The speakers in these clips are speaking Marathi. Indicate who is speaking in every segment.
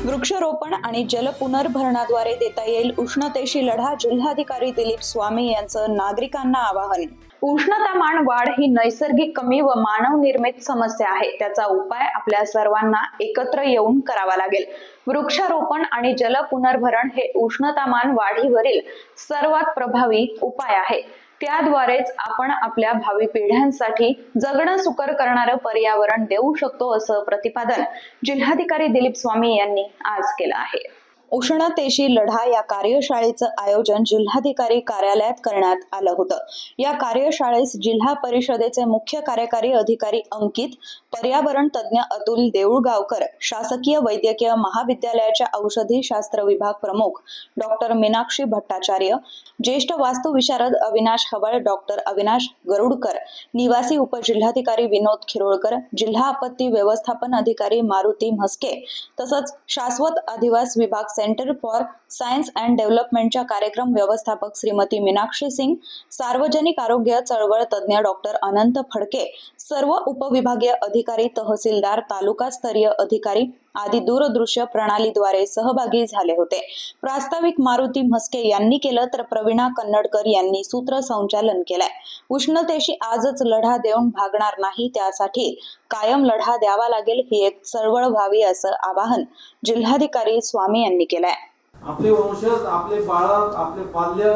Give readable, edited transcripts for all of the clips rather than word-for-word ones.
Speaker 1: वृक्षारोपण आणि जलपुनर्भरणाद्वारे देता येईल उष्णतेशी लढा. जिल्हाधिकारी दिलीप स्वामी यांचं नागरिकांना आवाहन. उष्णतामान वाढ ही नैसर्गिक कमी व मानव निर्मित समस्या आहे. त्याचा उपाय आपल्या सर्वांना एकत्र येऊन करावा लागेल. वृक्षारोपण आणि जलपुनर्भरण हे उष्णतामान वाढीवरील सर्वात प्रभावी उपाय आहे. त्याद्वारेच आपण आपल्या भावी पिढ्यांसाठी जगणं सुकर करणारं पर्यावरण देऊ शकतो, असं प्रतिपादन जिल्हाधिकारी दिलीप स्वामी यांनी आज केलं आहे. उष्णतेशी लढा या कार्यशाळेचं आयोजन जिल्हाधिकारी कार्यालयात करण्यात आलं होतं. या कार्यशाळेस जिल्हा परिषदेचे मुख्य कार्यकारी अधिकारी अंकित, पर्यावरण तज्ज्ञ अतुल देऊळगावकर, शासकीय वैद्यकीय महाविद्यालयाच्या औषधी शास्त्र विभाग प्रमुख डॉक्टर मीनाक्षी भट्टाचार्य, ज्येष्ठ वास्तुविशारद अविनाश हवळ, डॉक्टर अविनाश गरुडकर, निवासी उपजिल्हाधिकारी विनोद खिरोळकर, जिल्हा आपत्ती व्यवस्थापन अधिकारी मारुती म्हस्के, तसंच शाश्वत अधिवास विभाग सेंटर फॉर सायन्स अँड डेव्हलपमेंटच्या कार्यक्रम व्यवस्थापक श्रीमती मीनाक्षी सिंग, सार्वजनिक आरोग्य चळवळ तज्ज्ञ डॉक्टर अनंत फडके, सर्व उपविभागीय अधिकारी, तहसीलदार, तालुकास्तरीय अधिकारी आदी दूरदृश्य प्रणालीद्वारे सहभागी झाले होते. प्रास्ताविक मारुती म्हस्के यांनी केलं तर प्रवीणा कन्नडकर यांनी सूत्रसंचालन केलंय. उष्णतेशी आजच लढा देऊन भागणार नाही, त्यासाठी कायम लढा द्यावा लागेल. ही एक चळवळ व्हावी, असं आवाहन जिल्हाधिकारी स्वामी यांनी केलंय.
Speaker 2: आपले वंशज, आपले बाळ, आपले पाल्य,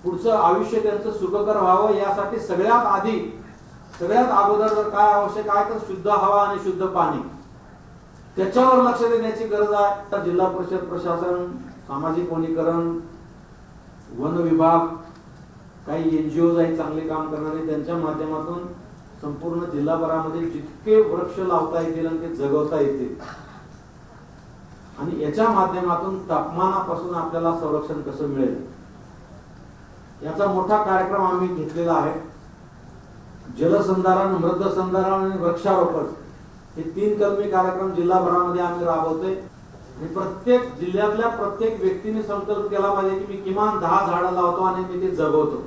Speaker 2: पुढचं आयुष्य त्यांचं सुखकर व्हावं यासाठी सगळ्यात अगोदर जर काय आवश्यक आहे तर शुद्ध हवा आणि शुद्ध पाणी, त्याच्यावर लक्ष देण्याची गरज आहे. जिल्हा परिषद प्रशासन, सामाजिक वनीकरण, वन विभाग, काही एनजीओ आहेत चांगले काम करणारे, त्यांच्या माध्यमातून संपूर्ण जिल्हाभरामध्ये जितके वृक्ष लावता येतील आणि ते जगवता येतील आणि याच्या माध्यमातून तापमानापासून आपल्याला संरक्षण कसं मिळेल याचा मोठा कार्यक्रम आम्ही घेतलेला आहे. जलसंधारण, मृदसंधारण आणि वृक्षारोपण हे 3 कलमी कार्यक्रम जिल्हाभरामध्ये आम्ही राबवतोय आणि प्रत्येक जिल्ह्यातल्या प्रत्येक व्यक्तीने संकल्प केला पाहिजे की मी किमान 10 झाडं लावतो आणि मी ते जगवतो.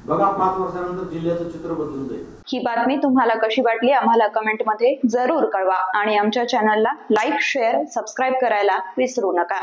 Speaker 2: बघा, 5 वर्षानंतर जिल्ह्याचं चित्र बदलून जाईल.
Speaker 1: ही बातमी तुम्हाला कशी वाटली आम्हाला कमेंटमध्ये जरूर कळवा आणि आमच्या चॅनलला लाईक, शेअर, सबस्क्राईब करायला विसरू नका.